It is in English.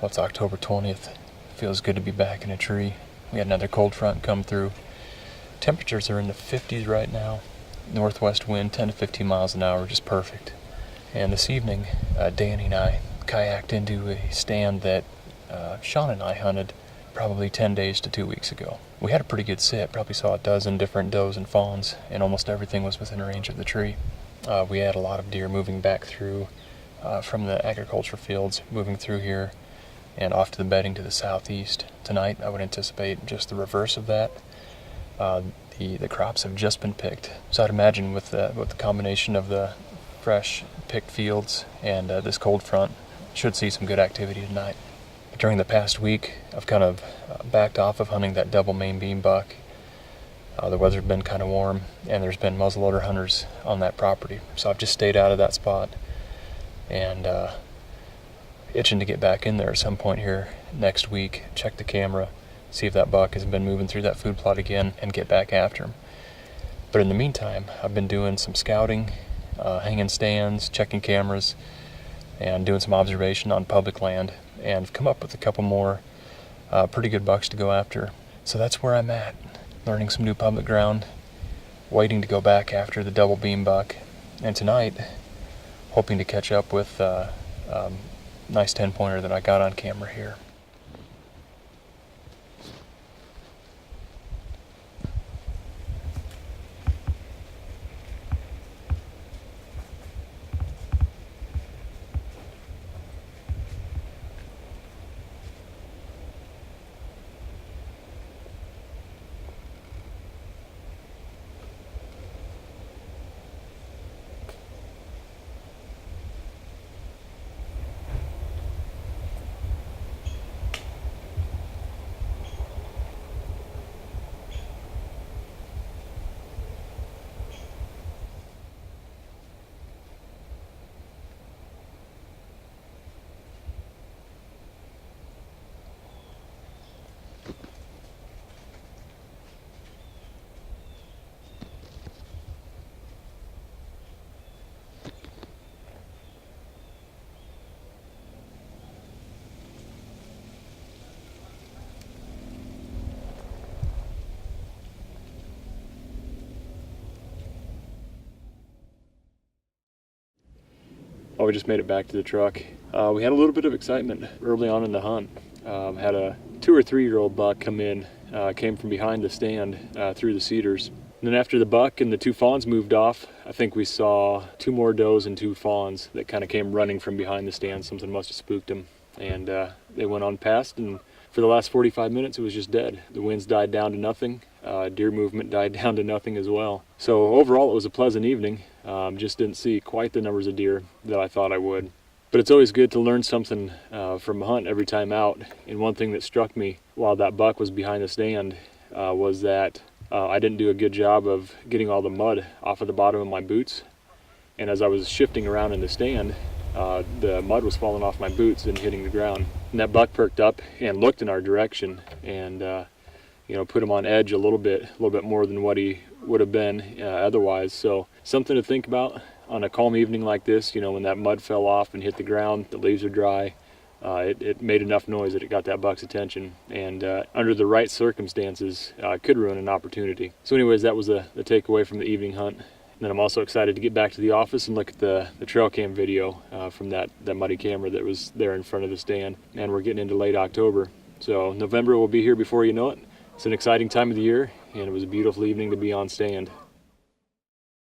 Well, it's October 20th. Feels good to be back in a tree. We had another cold front come through. Temperatures are in the 50s right now. Northwest wind 10 to 15 miles an hour, just perfect. And this evening, Danny and I kayaked into a stand that Sean and I hunted probably 10 days to 2 weeks ago. We had a pretty good sit, probably saw a dozen different does and fawns, and almost everything was within range of the tree. We had a lot of deer moving back through from the agriculture fields, moving through here and off to the bedding to the southeast. Tonight, I would anticipate just the reverse of that. The crops have just been picked, so I'd imagine with the combination of the fresh picked fields and this cold front, should see some good activity tonight. But during the past week, I've kind of backed off of hunting that double main beam buck. The weather's been kind of warm, and there's been muzzleloader hunters on that property, so I've just stayed out of that spot and itching to get back in there at some point here next week, check the camera, see if that buck has been moving through that food plot again, and get back after him. But in the meantime, I've been doing some scouting, hanging stands, checking cameras, and doing some observation on public land, and I've come up with a couple more pretty good bucks to go after. So that's where I'm at, learning some new public ground, waiting to go back after the double beam buck, and tonight, hoping to catch up with nice 10-pointer that I got on camera here. Well, we just made it back to the truck. We had a little bit of excitement early on in the hunt. Had a 2 or 3 year old buck come in, came from behind the stand through the cedars. And then after the buck and the 2 fawns moved off, I think we saw 2 more does and 2 fawns that kind of came running from behind the stand. Something must have spooked them. And they went on past, and for the last 45 minutes it was just dead. The winds died down to nothing. Deer movement died down to nothing as well. So overall it was a pleasant evening. Just didn't see quite the numbers of deer that I thought I would. But it's always good to learn something from a hunt every time out. And one thing that struck me while that buck was behind the stand was that I didn't do a good job of getting all the mud off of the bottom of my boots. And as I was shifting around in the stand, the mud was falling off my boots and hitting the ground. And that buck perked up and looked in our direction, and put him on edge a little bit more than what he would have been otherwise. So something to think about on a calm evening like this. When that mud fell off and hit the ground, the leaves are dry. It made enough noise that it got that buck's attention, and under the right circumstances, could ruin an opportunity. So anyways, that was the takeaway from the evening hunt. And then I'm also excited to get back to the office and look at the trail cam video from that muddy camera that was there in front of the stand. And we're getting into late October. So November will be here before you know it. It's an exciting time of the year, and it was a beautiful evening to be on stand.